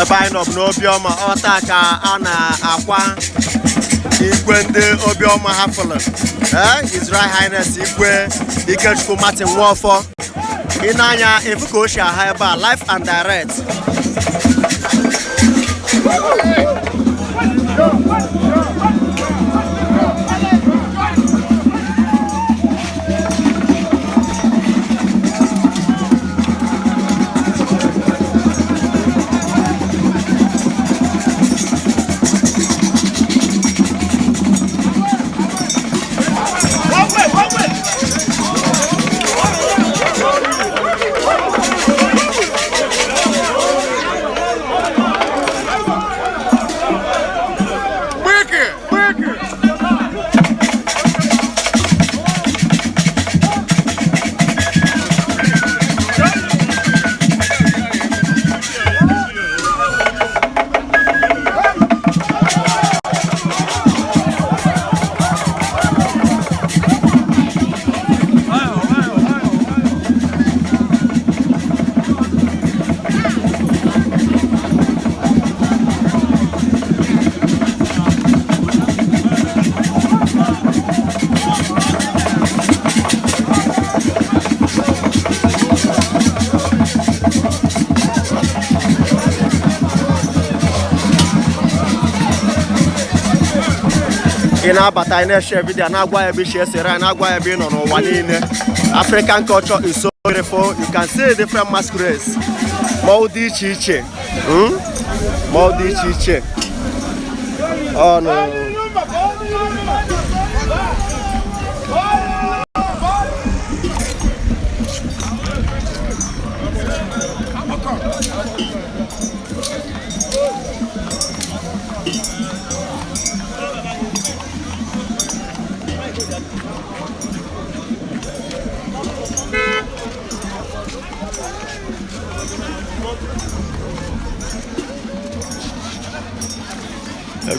Buying up no Obioma Otaka Anna Aqua Igwe Obioma Hafala. His Right Highness Igwe Ikechukwu Nwofor. Inanya Ifukosha Haiba live and direct. In Abata, I share video, and I be share and I be on one in African culture is so beautiful. You can see different masquerades. Maudi chiche. Maudi chiche. Oh no.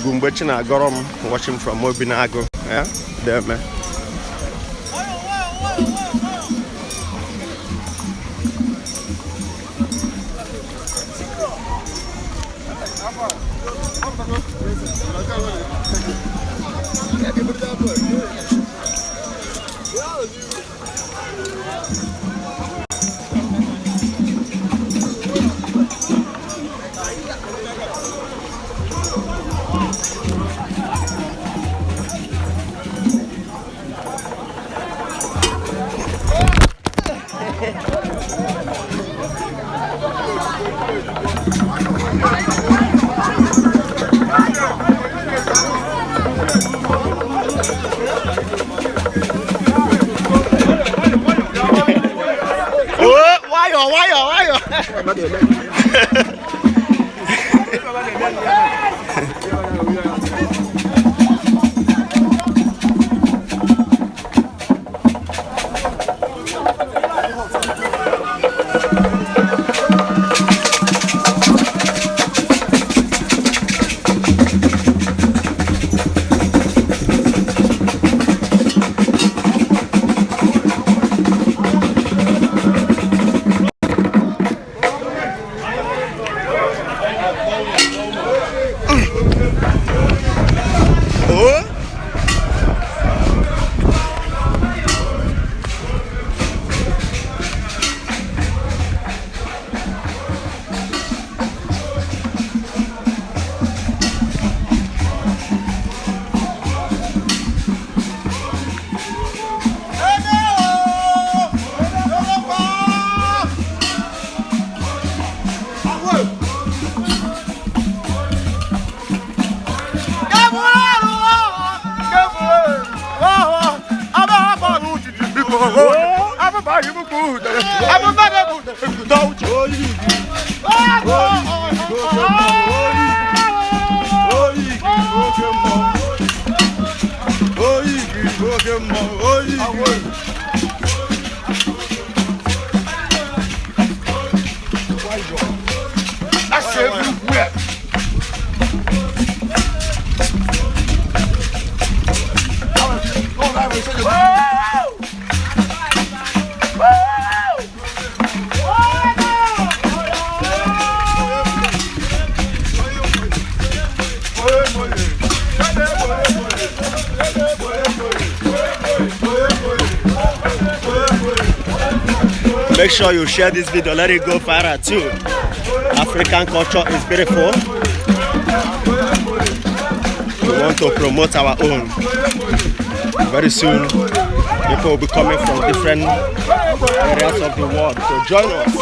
Gumbachina Gorom watching from Mobinago. Yeah, there, man. That's everywhere. Make sure you share this video, let it go viral too. African culture is beautiful. We want to promote our own. Very soon, people will be coming from different areas of the world to join us.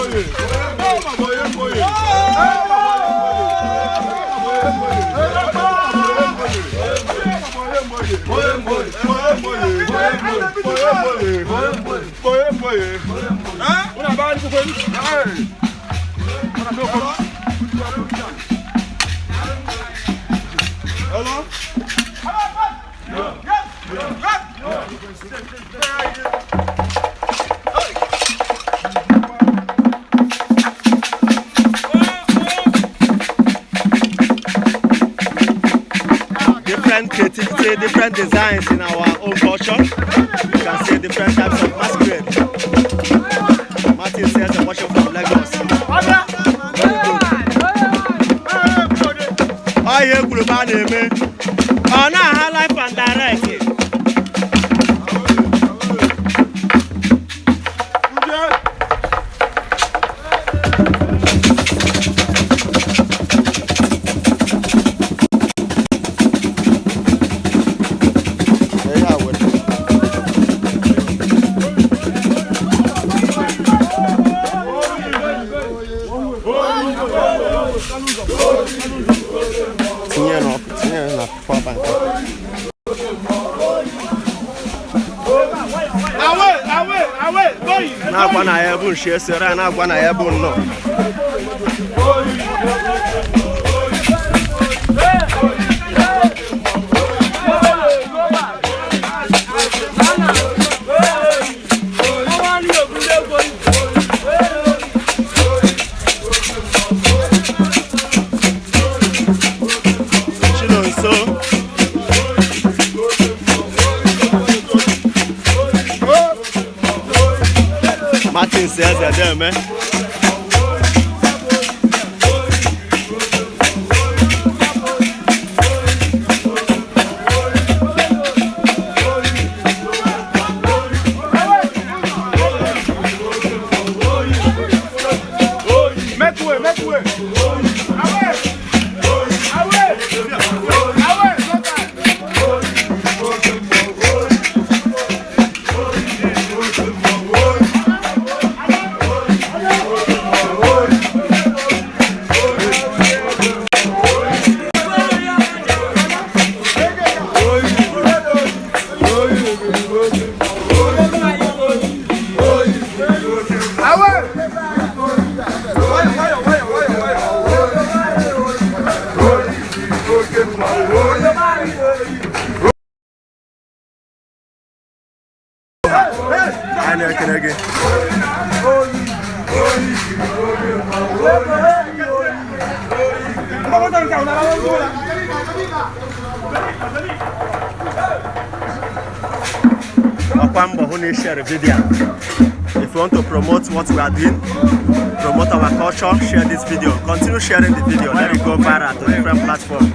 Different creativity, different designs in our own culture. You can see different types of masquerade. Martin says they're watching from Lagos. I hear Guluba name. Oh, now I have life and direct. Na agwa na ya bụ nshi esere na agwa na ya bụ nnọọ. Martin says they're there, man. Share a video. If you want to promote what we are doing, promote our culture, share this video. Continue sharing the video, let it go viral to different platforms.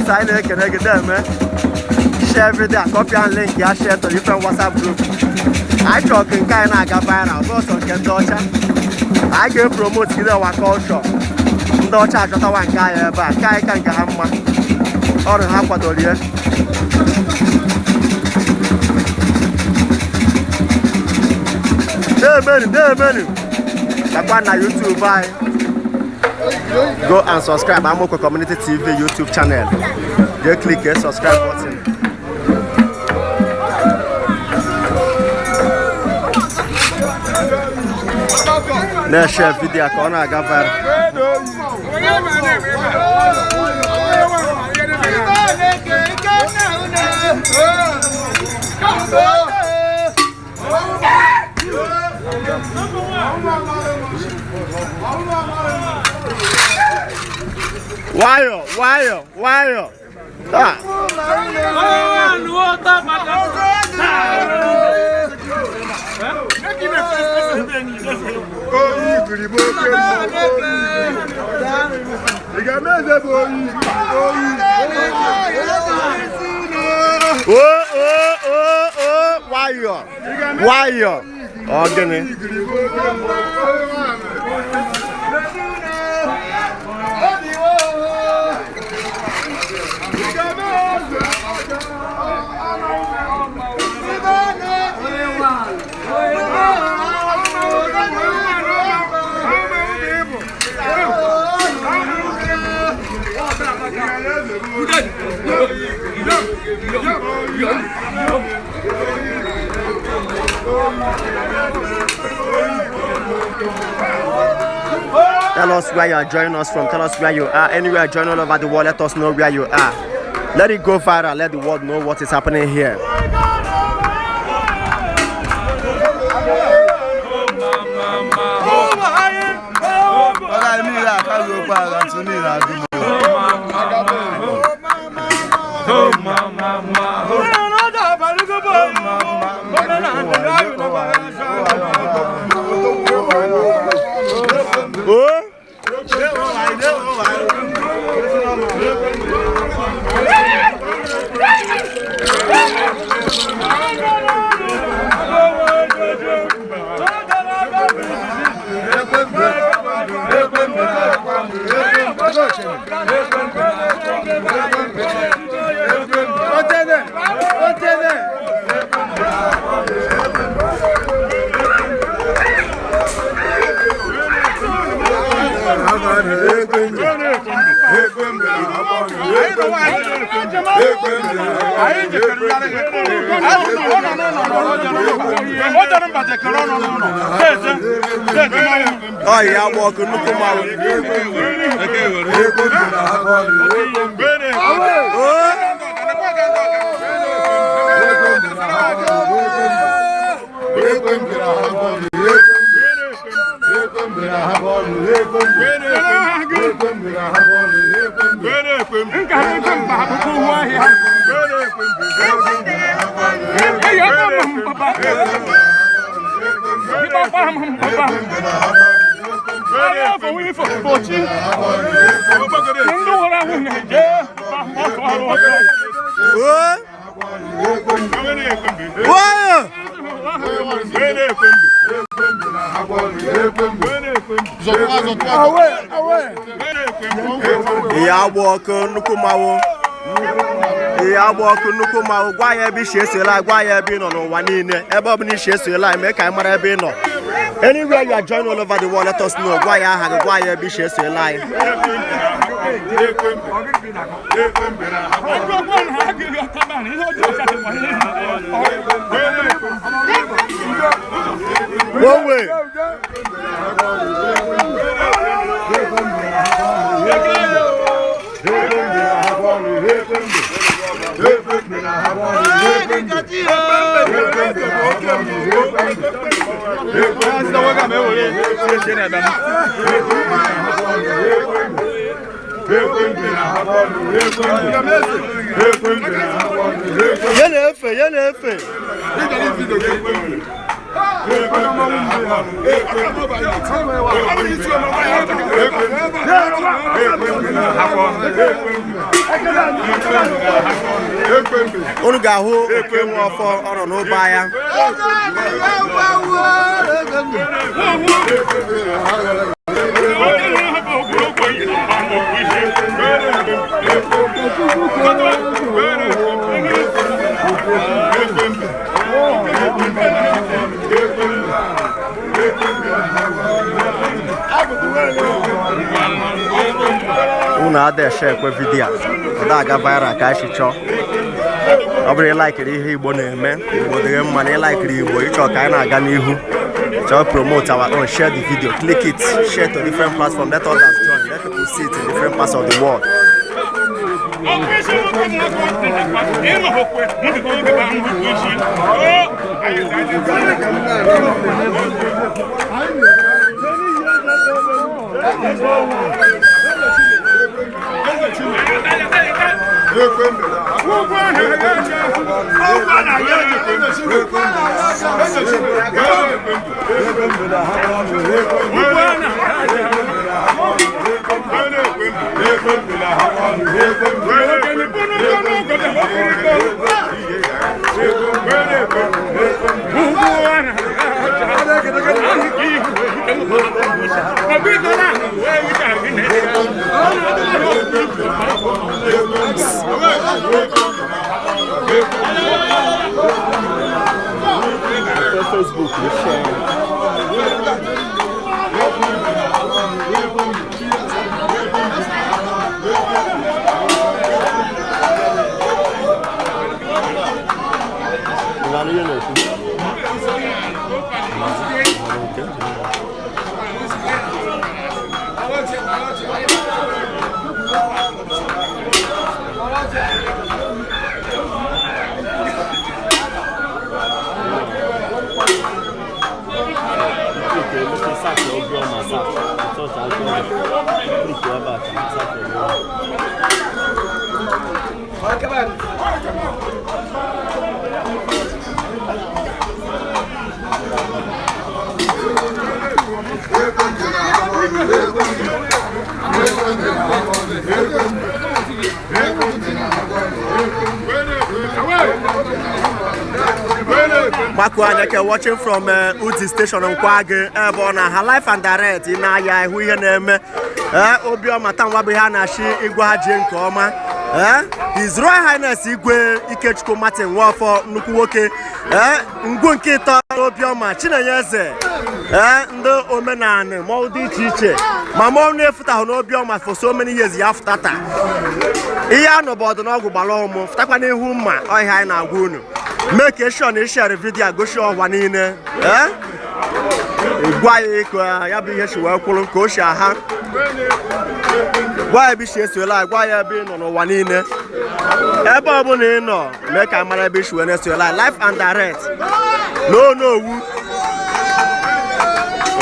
Condolence, I like it. Share video, copy and link, yeah, share to different WhatsApp group. I talk in kind of viral, also can Dutch. I can promote our culture. Dutch, I got one guy, but I can't get him. Or half a dollar. There, many. Na YouTube, bye. Go and subscribe. Amoko Community TV YouTube channel. Just click the subscribe button. Let's share video. Corner Gavar. Why? Ah. Why? Organic. Tell us where you are joining us from. Tell us where you are. Anywhere join all over the world, let us know where you are. Let it go viral. Let the world know what is happening here. Oh, yeah, walk look ya walk nukumawo ya walk nukumawo gwa ya bi shesela gwa ya bi no no wa niile ebe obini shesela me ka mara ebe no anywhere you are joining all over the world let us know gwa ya ha gwa ya bi shesela one way Yenefe. unu ga-ahụ oke Nwofor ọrụ n'ụba ya. Unu ada share video ọ aga viral ka anyị chọọ. Ọ bụrụ ịlaikiri ihe Igbo na-eme, Igbo dịrị mma na ịlaikiri Igbo ịchọ ka anyị na-aga n'ihu. Just promote our own, share the video, click it, share to different platforms, let others join, let people see it in different parts of the world. Facebook, you share. Makwanyake watching from Uzi station on Kwage Ebona her life and direct in Aya who you name Obioma Tanwabihana she Igwe nke ọma His Royal Highness Igwe Ikechukwu Nwofor Nukuwoke Ngwu nke ito Obioma Chineyeze ndị omenani ma dị iche iche ma ọ na-efutaho n'Obioma for so many years ya futata ihe anọbọdụ n'ọgwụ gbara ọmụ futakwa n'ihu mma ọhịa anyị na-agwa unu make sure na share video gosi ọwa niile gwa ya ka ya bụ ihe shi wee kwuru ka o shi aha gwa ya bi shi esola gwa ya bi nọ n'ụwa niile ebe ọ bụla ị nọ mee ka mara ebe shi wee na-esola live and direct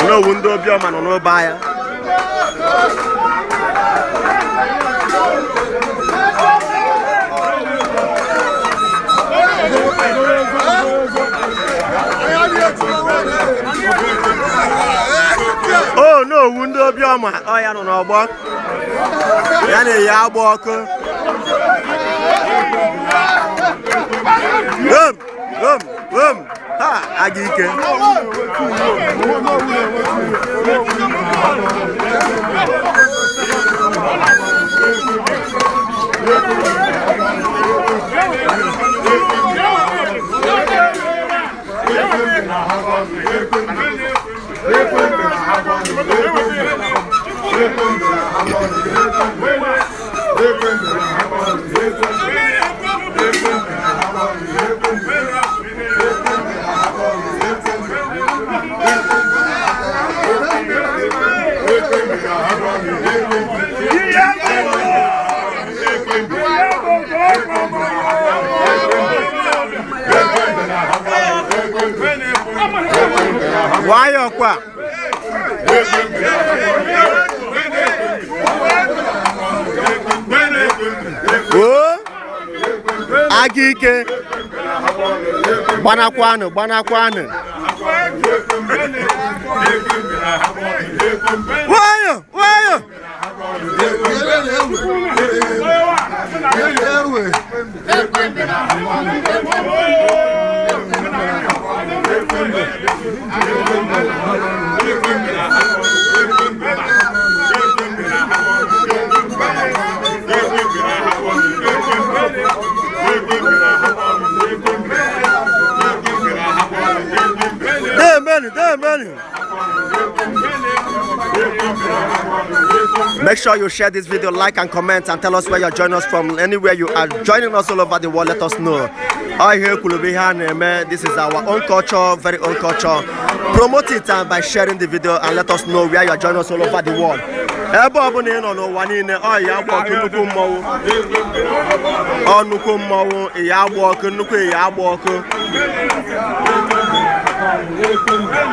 n'owu ndị Obioma nọ n'ụba ya oh no, ndị Obioma ọ ya nọ n'ọgbọ ya na-eyi agba ọkụ ha aga ike Why are Agike Banakwano Why Make sure you share this video, like and comment, and tell us where you're joining us from. Anywhere you are joining us all over the world, let us know. This is our own culture, very own culture. Promote it by sharing the video and let us know where you're joining us all over the world.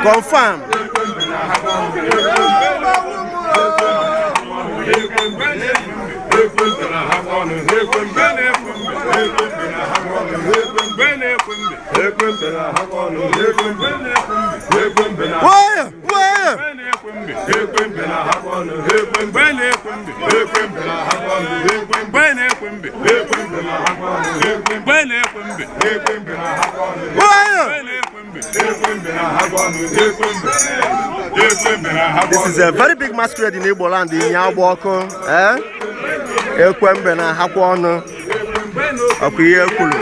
Confirm. This is a very big masquerade in Igbo land in Yaboko. Ekwembe na hakwa onu. Akuye ekulu.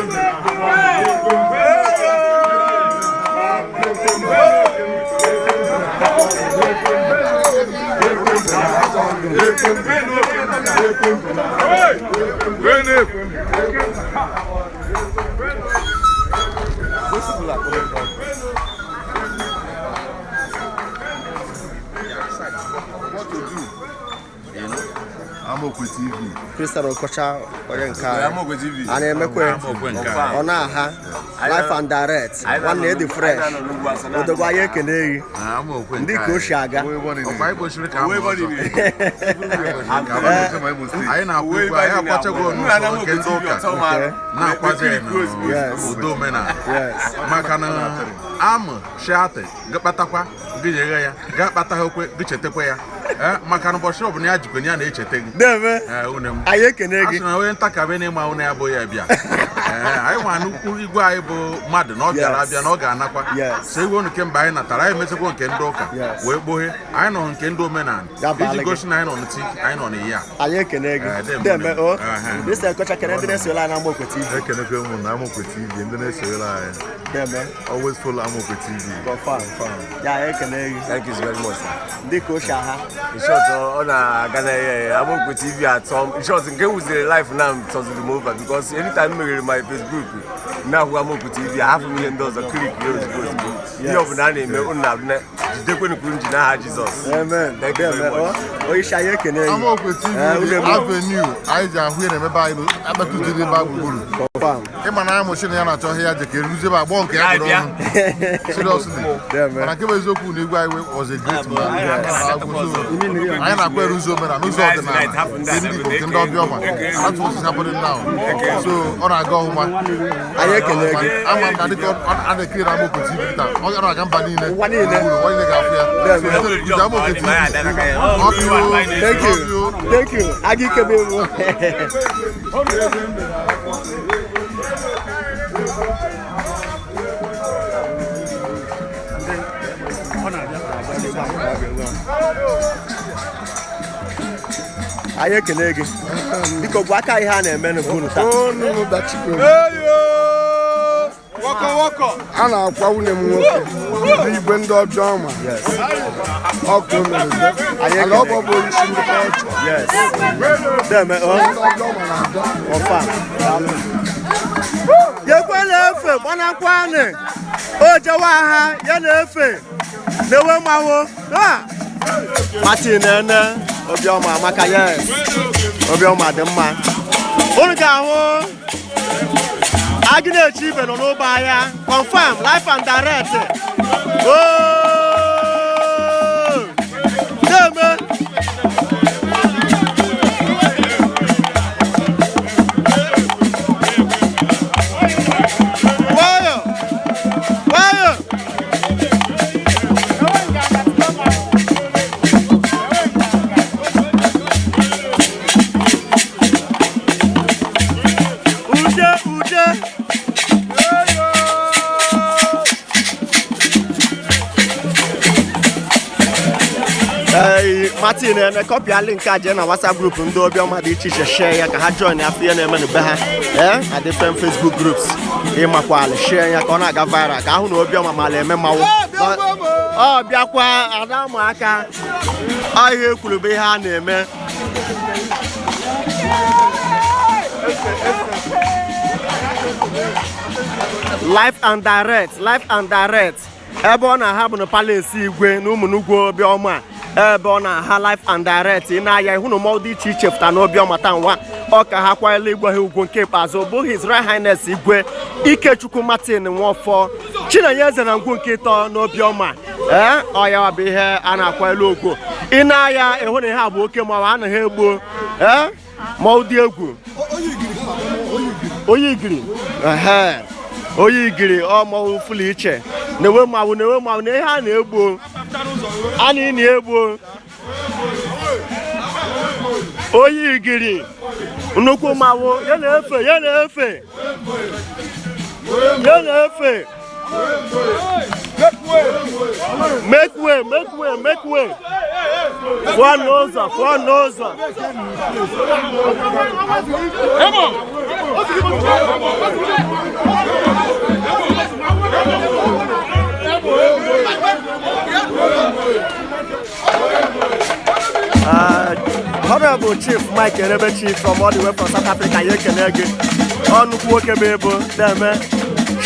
Amokwe TV. Crystal Okocha Oyenka. Amokwe TV. Ane mekwe. Ona ha. Life and direct. One day the fresh. Odogwa ye kenei. Amokwe. Ndi ko shaga. Bible shiri ka. Ayi na akwa ya kwacha go no so kendo ka. Na akwaje no. Yes. Odomena. Yes. Maka na am shate gapatakwa giyega ya. Gapata hokwe gichetekwe ya. Maka na boshi obunu ya jikwe ya na echete gi. Deve. Unem. Aye kenegi. Asuna we ntakabe na ma unu ya bo ya bia. Ayi wa nnukwu igwe ayi bo mmadụ na ọ bịara abịa na ọ ga-anakwa. So igwe unu kemgbe anyị natara anyị mesekwa nke ndị ụka wee gbohe anyị nọ nke ndị omenala iji gosi na anyị nọ n'eti anyị nọ n'iyi a. Anyị ekene gị. Deme o. Mr. Kocha kene ndị na-esola anyị na Amokwe TV. Ekenekwe m na Amokwe TV ndị na-esola anyị. Deme. Always follow Amokwe TV. Confirm. Ya ekene gị. Thank you very much. Ndị ka osha ha. In short, on a Ghana Amokwe TV at some. In short, in with the life now because of the move because anytime I my Facebook now Amokwe TV, $500,000 click goes. You have none in the Jesus. Amen. Thank you very much. Amokwe TV Avenue. I just hear them Bible. I'm about to do the Bible. Emana motion ya na cho here je ke ruze ba bon ke ya do. Seriously. Mana ke bezoku ni Igwe was a great man. I na kwa ruzo me na no so the na. Obioma. That's what is happening now. So on I go home. Aye kenegi. I'm on the on the clear Amokwe TV ta. O ra kan ba ni ne. Wani ne ga afia. Thank you. Agi kebe. Aye kenegi. Biko gwa ka ihe a na-eme n'bunu ta. Onu dachikwe. Woko. A na-akwa nwunye m nwoke n'igwe ndị Obioma. Yes. Ọkụ mere. Ala ọbọ bụ isi ndị ọchụ. Yes. Deme o. Obioma na-aga. Ofa. Yekwe na-efe gbanakwane. O jewa ha ya na-efe. Newe mawo. Martin ene Obioma maka yes. Obioma dị mma. Unu ga-ahụ Agnes Ibe nọ n'ụba ahịa. Confirm life and direct. Deme. Martin na copy a link aje na WhatsApp group ndị Obioma dị iche iche share ya ka ha join afọ ya na-eme n'ebe ha na different Facebook groups ịmakwala share ya ka ọ na-aga viral ka ahụ na Obioma mala eme mmanwụ ọ bịakwa ada ụmụaka ihe ekwurube ihe a na-eme live and direct ebe ọ na-aha bụ na palace Igwe na ụmụnugwu Obioma ebe ọ na-aha live and direct ị na-aya ihu na ụmụ dị iche iche pụta na Obioma taa nwa ọ ka ha kwanyela igwe ha ugwu nke ikpeazụ bụ His Royal Highness Igwe Ikechukwu Martin Nwofor Chinenye eze na ngwu nke ịtọ na Obioma ọ ya bụ ihe a na-akwanyela ugwu ị na-aya ịhụ na ihe a bụ oke mawa anaghị egbo ma ọ dị egwu onye igiri ọ mọwụ fụlụ iche na-ewe mmanwụ na ihe a na-egbo a na-egbo onye igiri nnukwu mmanwụ ya na-efe make way fụọ n'ụzọ Honorable Chief Mike Erebe Chief from all the way from South Africa, you can again. On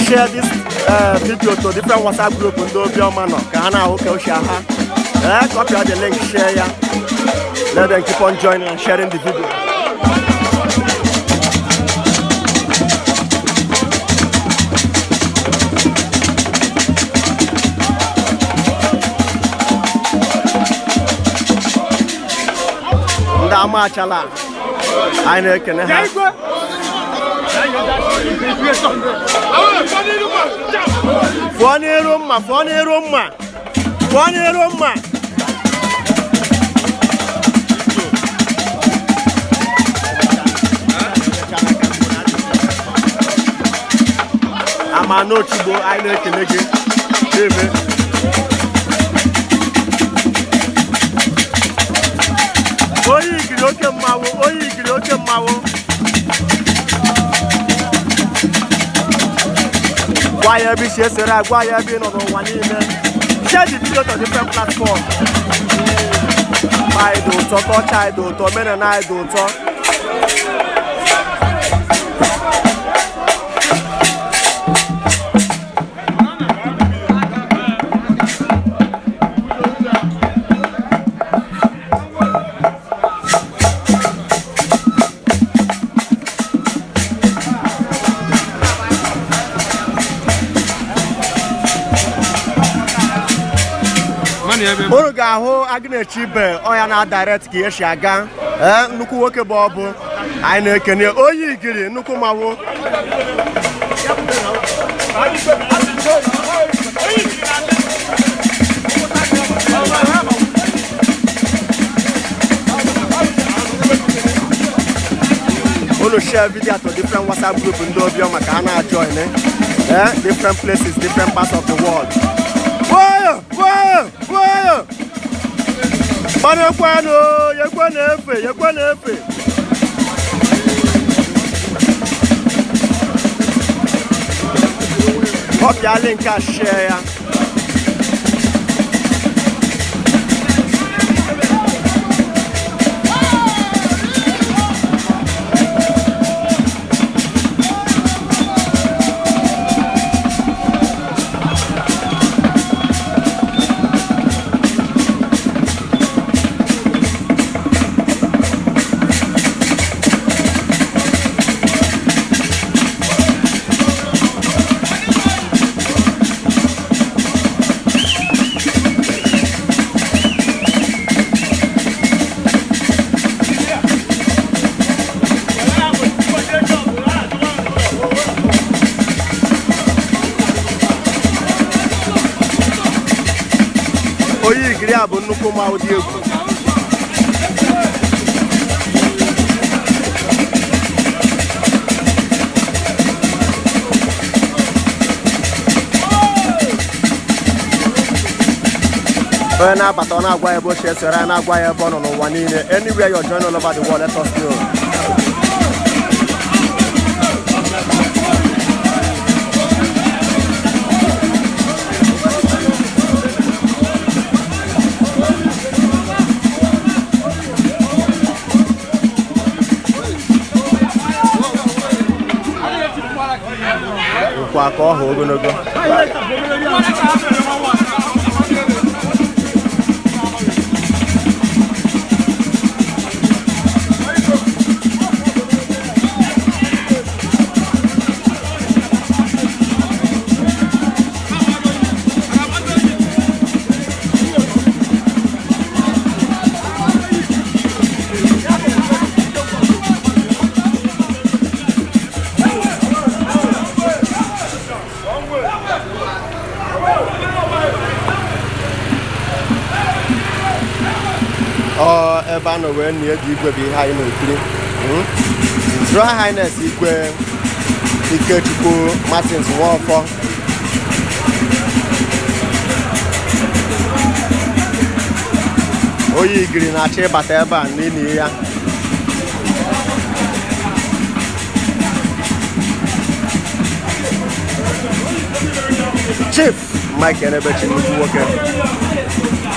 share this video to different WhatsApp group and do Obioma no. Kahana copy the link, share ya. Let them keep on joining and sharing the video. Amachala I know can have Funny room I'm a no chibo I know can again oke mmanwụ gwa ya ebe isi esere agwa ya ebe ị nọ n'ụwa niile share the video to different platforms ma ịdị ụtọ tọcha ịdị ụtọ omenala ịdị ụtọ unu ga-ahụ Agnechi Ibe ọya na direct ka esi aga nnukwu nwoke bụ ọbụ anyị na-ekene onye igiri nnukwu mmanwụ unu share video to different WhatsApp group ndị Obioma ka ha na-join different places, different parts of the world. Whoa! Panekwano, yakwanefe. Copy a link and share. Oyi igiri a bụ nnukwu mmanwụ dị egwu. onye na-abata ọ na-agwa ya ebe ochie sere anyị na-agwa ya ebe ọ nọ n'ụwa niile. Anywhere you're joining all over the world, let us know. Kwa ka ọ hụ ogologo. Ebe a nọ wee nie ji Igwe bụ ihe anyị na-ekiri. Royal Highness Igwe Ikechukwu Martins Nwofor oyi igiri na-achọ ịbata ebe a n'ili ya. Chief Mike Enebechi nnukwu nwoke,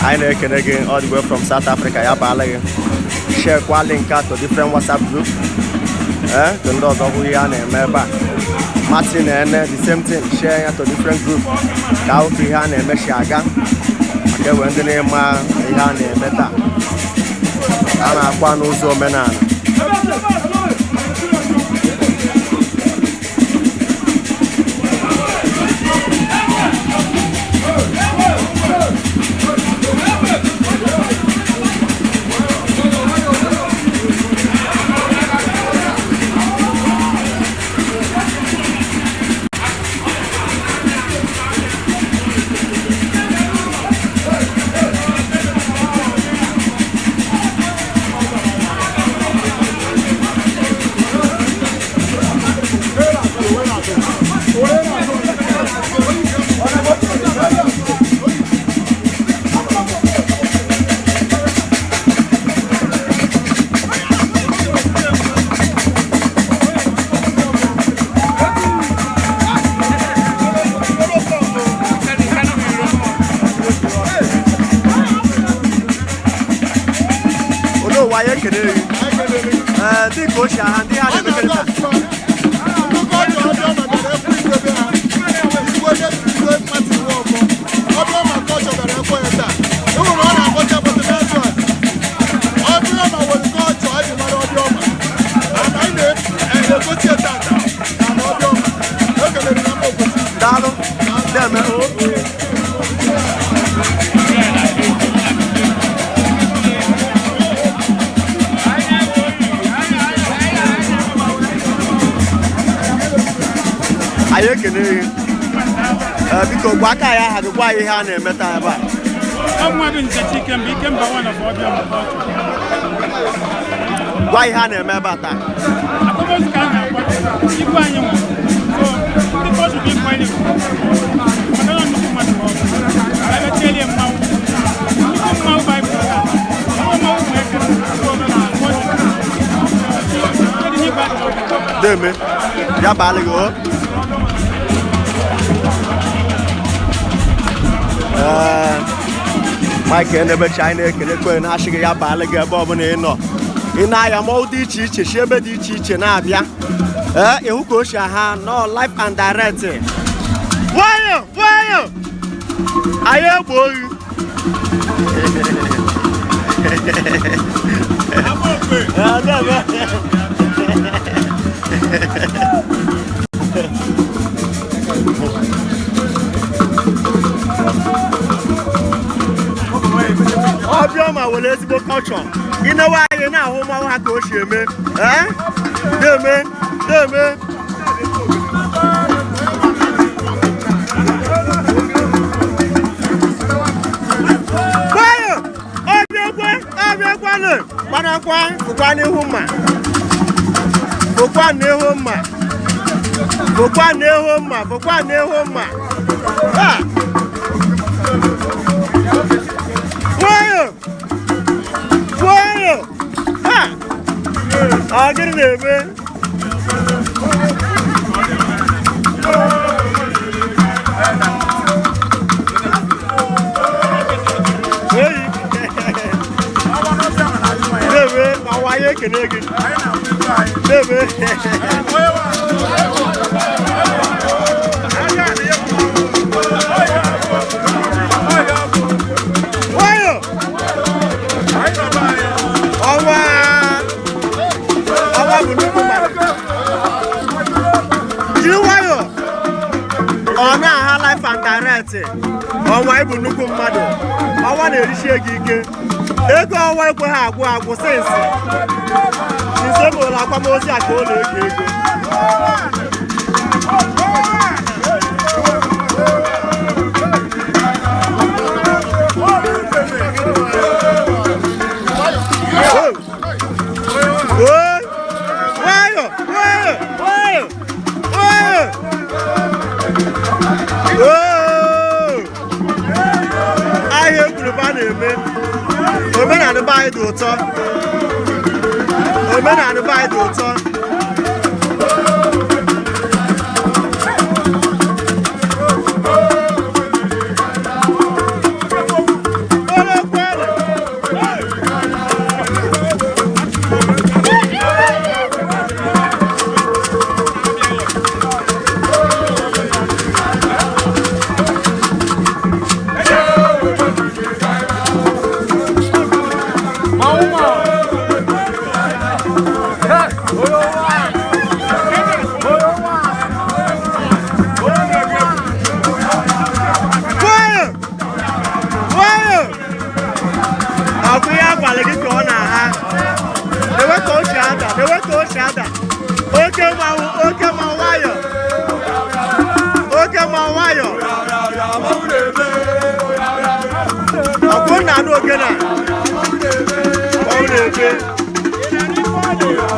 anyị na-ekene gị all the way from South Africa. Ya baala gị share kwa link to different WhatsApp group ka ndị ọzọ hụ ihe a na-eme ebe a. Martin ene the same thing, share ya to different group ka ahụ ka ihe a na-eme si aga maka ewe ndị na-eme ihe a na-eme taa a na-akwa n'ụzọ omenala. Biko gwa aka ya ha gwa ihe a na-eme taa ebe a. Gwa ihe a na-eme ebe a taa. Deme, ya baaligo. Mike Enebechi anyị na-ekele kwe na ashịghị ya baala gị ebe ọbụla ị nọ. Ị na-aya mọọ dị iche iche si ebe dị iche iche na-abịa. Ịhụ ka o si aha nọ live and direct. Nwayọ! Anyị egbu oyi. Obioma were ezigbo culture. Ị na-ewe anyị na-ahụ mmanwụ ha ka o si eme. Na-eme. Obiekwanụ gbarakwa fụkwa n'ihu mma. Agịrị na-eme. Debe, awaye ekene gị. Debe. Wayo. Ọwa bụ nnukwu mmadụ. Jiri wayo. Ọ na-aha life and direct. Ọnwa ịbụ nnukwu mmadụ. Ọnwa na-erishi ego ike. Ego ọnwa ekweghị agwụ sensi. Nse m ụlọ akwamozu a ka ọ na-ego ego. Ahịa ekwuruba na-eme omenala be anyị dị ụtọ. Omenala be anyị dị ụtọ.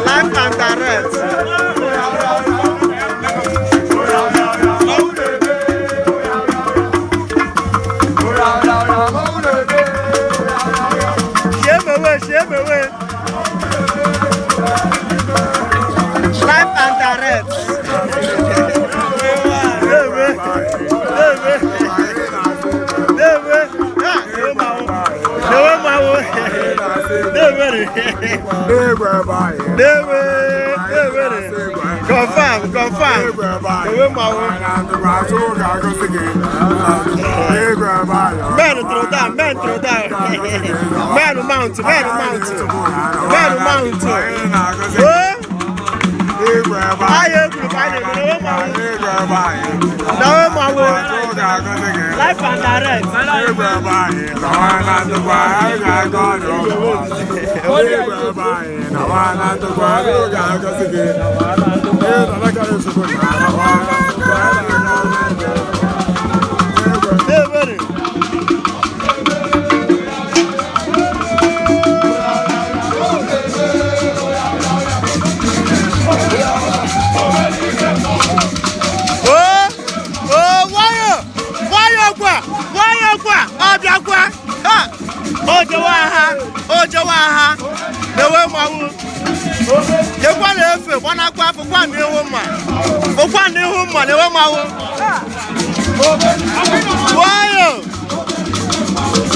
Life and direct. Shame away. Life and direct. Confirm. Men throw down. Men mount. Life and direct. Ojowaha. Newe mawu. Yekwa na-efe gbana kwa afụkwa n'ihu mma. Fụkwa n'ihu mma newe mawu. Wayo.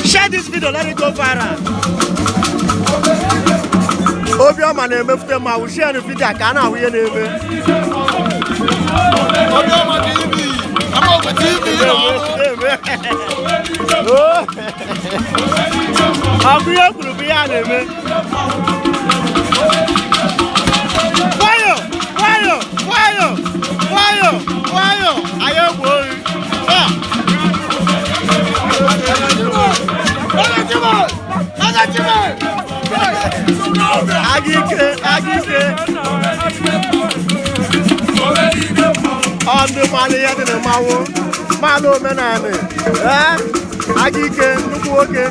Share this video, let it go viral. Obioma na-emefute mawu. Share the video ka a na-ahụ ihe na-eme. Obioma TV. I'm over TV. Abuya kurubiya na-eme. Wayo. Ayo gbori. Agike. Ọdụ mmanụ ya dị na mmanwụ. Mmanụ omenala. Agike nnukwu nwoke.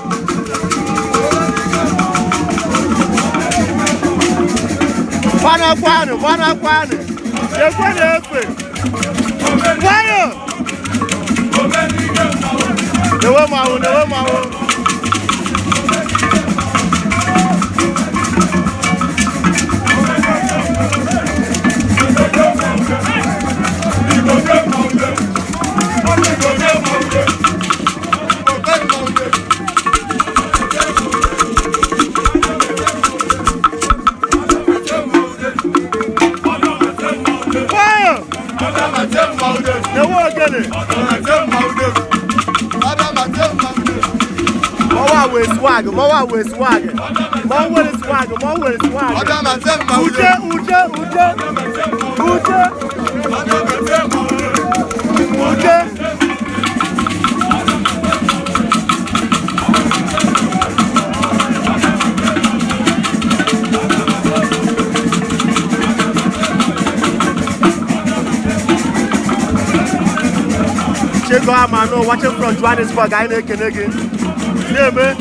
Gbanakwanu. Ekwe na-efe. Wayo. Newe mawu. Chego Amano watching from Johannesburg. I know Kenegi. Yeah, man.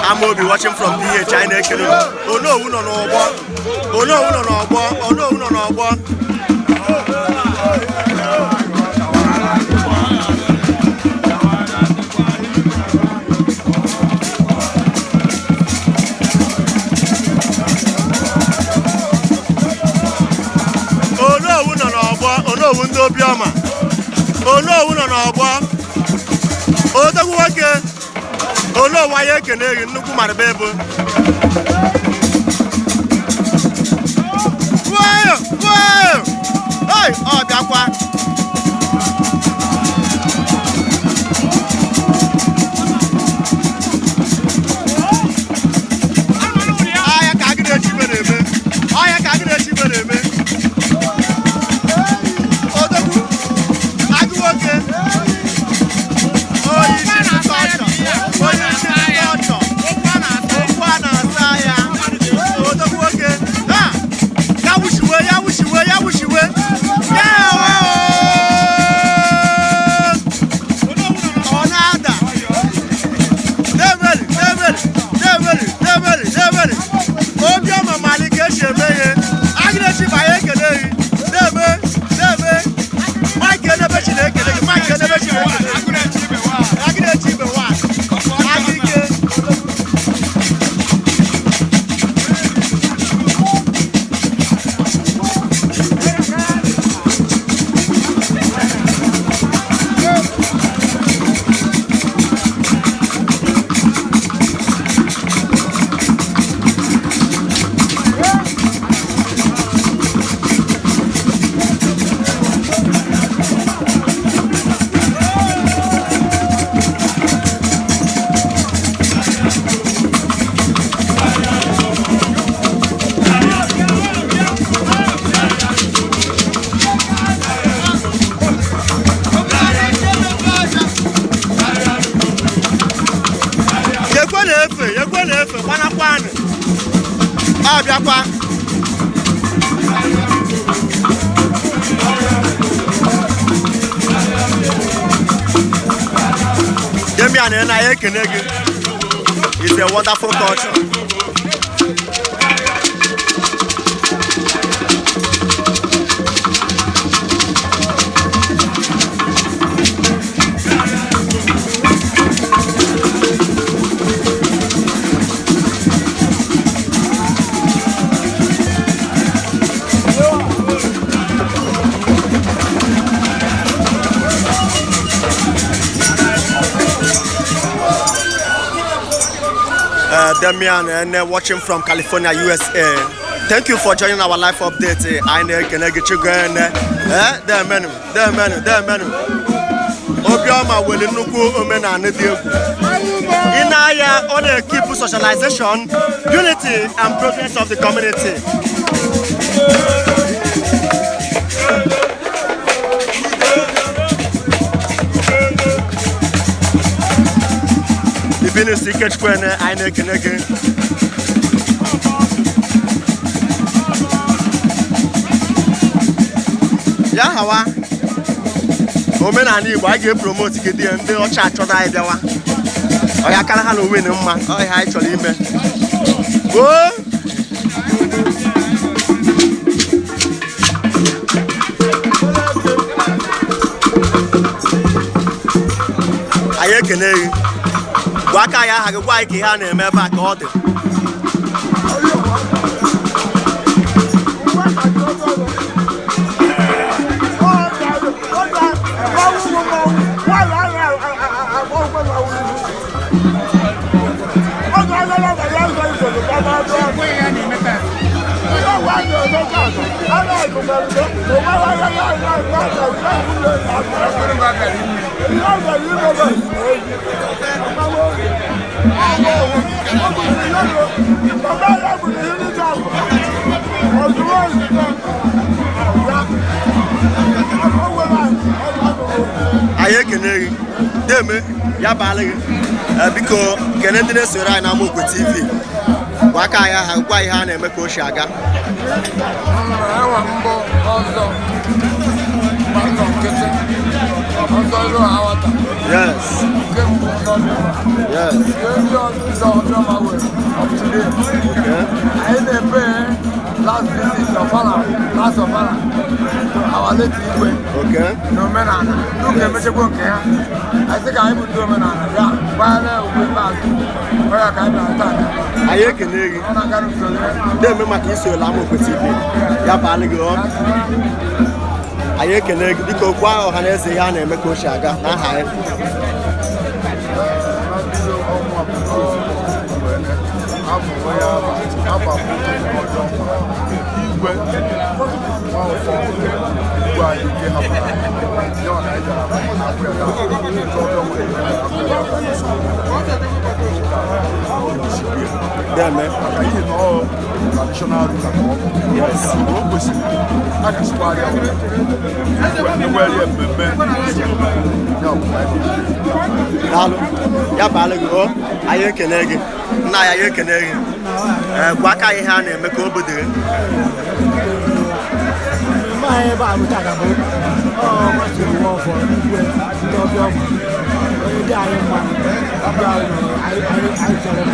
I'm going to be watching from the China. Oh no, we don't know what. Oh no, we don't know what. Oh no, we don't know what. Oh no, we don't know what. Oh no, we don't know Obioma. Oh no, we don't know what. Oh, the worker. Oh no, why you can hear Nuku Marabebo? Whoa! Hey! Oh, that's why. I can't get you, baby. I can't get you, baby. Oh, the I do again. Oh, you should have thought. It's a wonderful culture. Damian and watching from California, USA. Thank you for joining our live update. I know Ikechukwu there menu. Obioma will Enugu omenani dị egwu. Inaya on the keep socialization, unity and progress of the community. The business Ikechukwu I know yeah, how omenani Igbo a ga-promote gị dị ndị ọcha achọrọ anyị bịawa ọ ya kara ha na onwe mma ọ ihe anyị chọrọ ime anyị ekene gị gwa aka ya aha gị gwa anyị ka ihe a na-eme ebe a ka ọ dị anyị ekene gị deme ya baala gị biko kene ndị na-esoro anyị na Amokwe TV gwa aka ya ha gwa ihe a na-eme ka o si aga yes last visit of last of our late Igwe. Okay. No man, look at Mr. I think I would do man. While back, where I can attack. I can hear you. Then, my kiss you, Amokwe TV. Yapaligo. I can hear you because while Hanesi Yana and Meko Shaga, not high. Yeah, man. Traditional yes. Ya balago, aye kenege. Na ya kenege. Gwaka ihe a na-eme ka obodo. My Bible talk about what's the Nwofor, Igwe, Obioma. I tell them.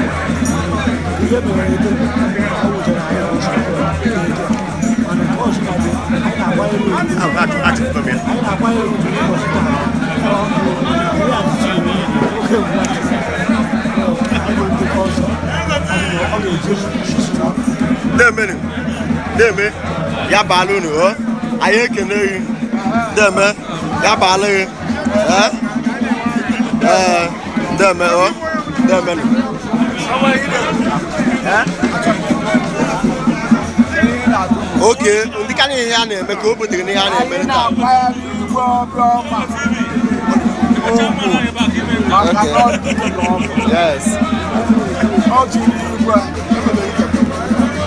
You get me when you do. I was an Irish. And of course, I why you. I why you to Deme, ya balloon, I can hear Deme, ya balloon, Deme, Deme. Okay, the can hear him, make up with the yes.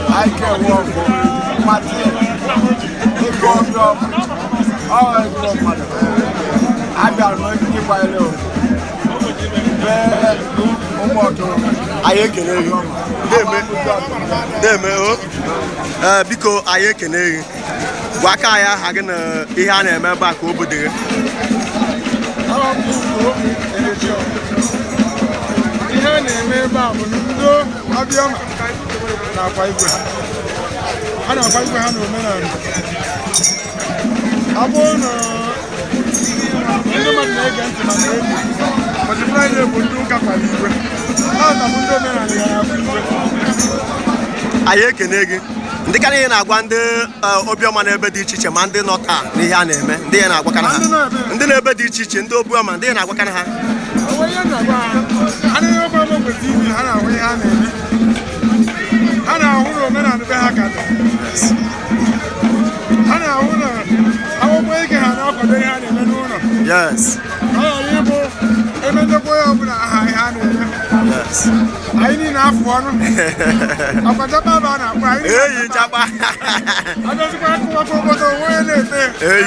I can walk for material. I can because I can Wakaya Hagan Ihana back over there. Obioma na kwa Igwe. Ana kwa Igwe ha no menana. Abono ndo madege anti madege. Multiply le bundu ka kwa Igwe. Ana bundu menana ya Igwe. Aye kenege. Ndị ka ihe na-agwa ndị Obioma na-ebe dị iche iche ma ndị nọ taa n'ihe a na-eme ndị ya na-agwakana ha ndị na-ebe dị iche iche ndị Obioma ndị ya na-agwakana ha onye na-agwa ha ana Obioma TV ha na-ahụ ihe ha na-eme Yes. I need enough one. I'm a Japa. Hey, Japa. I don't want to go to Hey,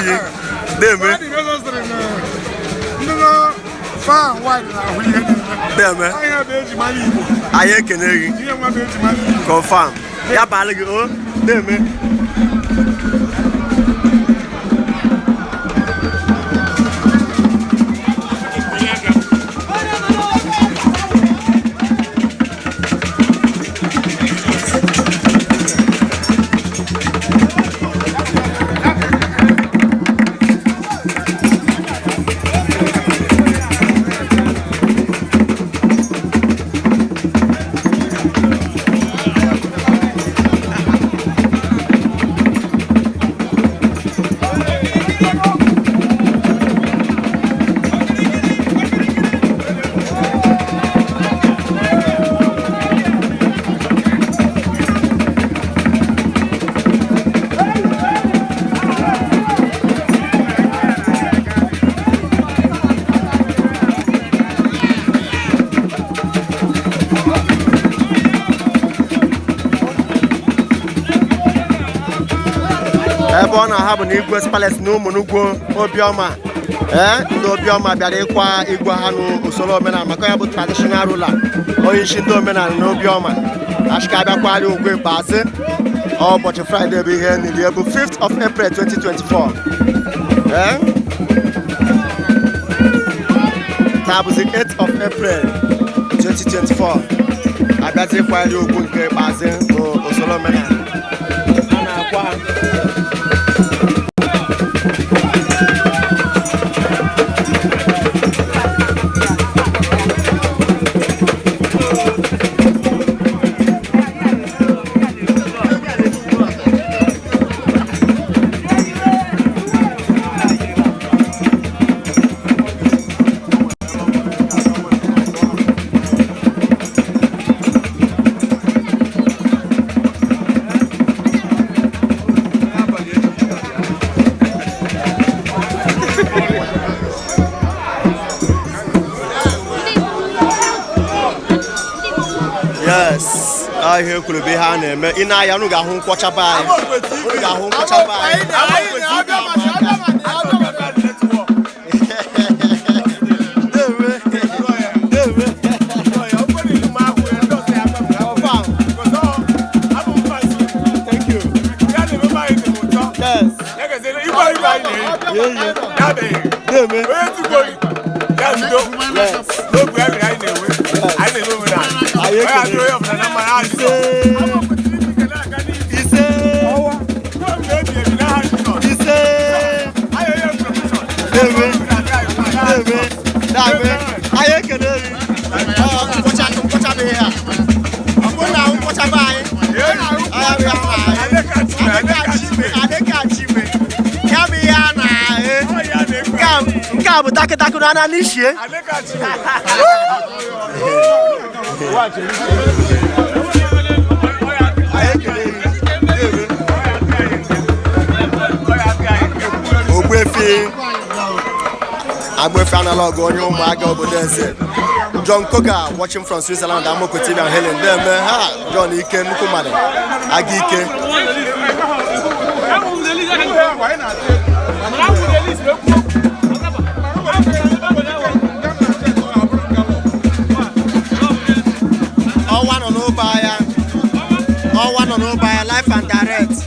far white now. I have age money. I can confirm. Yeah, Balago. Ebona have an Igwe Palace no Monugo, Obioma. The Obioma Bariqua, Igwe Hanu, Usolo Mena, Macabo traditional ruler, Oyishindo Mena, no Obioma, Ashkaba Qualu, Gwe Base, or but a Friday be here in the 5th of April 2024. That was the 8th of April 2024. I got it while you go to Base, Usolo Mena. Yes, I hear could be Hannah. In I am going to watch a buy. Agwe analog on your mago John Coca watching from Switzerland. I'm going to Helen. Then, John Iken Kumade. Agike. All one on no buyer. All one on no buyer. Life and direct.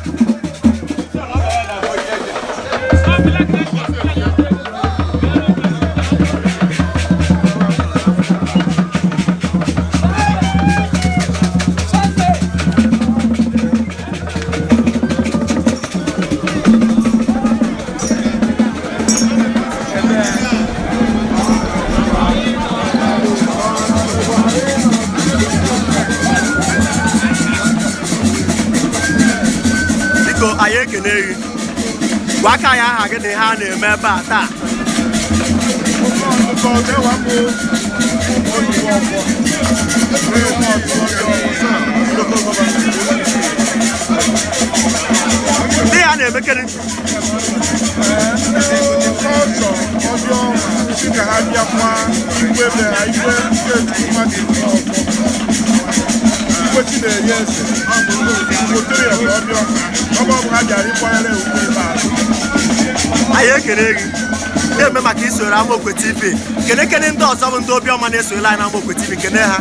Waka ya ha gị ha na-eme ebe a taa. Ndị ha na-emekere ọsọ Obioma si ka ha bịakwa Igwe bịara Igwe Ikechukwu mmadụ ọzọ Igwe Chinenye eze otere ya Obioma ọ bụ ha bịara ịkwanyere ugwu ebe ahụ anyị ekele gị na-eme maka isoro Amaokwe TV kene ndị ọzọ bụ ndị Obioma na-esoro anyị na Amaokwe TV kene ha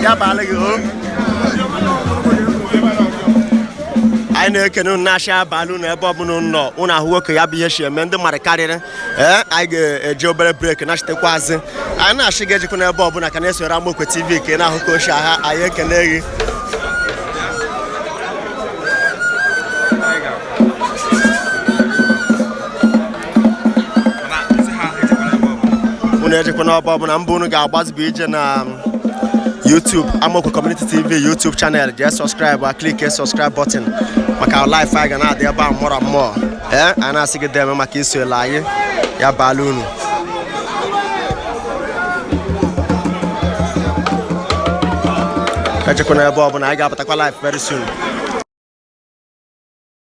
ya baala gị anyị na-ekene unu na-achị abalị unu ebe ọbụla nọ unu ahụ nwoke ya bụ ihe si eme ndị mmadụ karịrị anyị ga-eji obere breki na-achitekwazi anyị na-achị ga-ejikwa n'ebe ọbụla ka na-esoro Amaokwe TV ka ị na-ahụ ka ochi agha anyị ekene gị unu ejikwa n'ebe ọbụla mbụ unu ga-agbazibụ ije na YouTube Amaokwe Community TV YouTube channel jee subscribe click subscribe button maka live anyị ga na-adị ebe a mmụọ mmụọ anyị na-asị gị deme maka iso anyị ya baala unu ejekwa n'ebe ọbụla anyị ga-abatakwa live very soon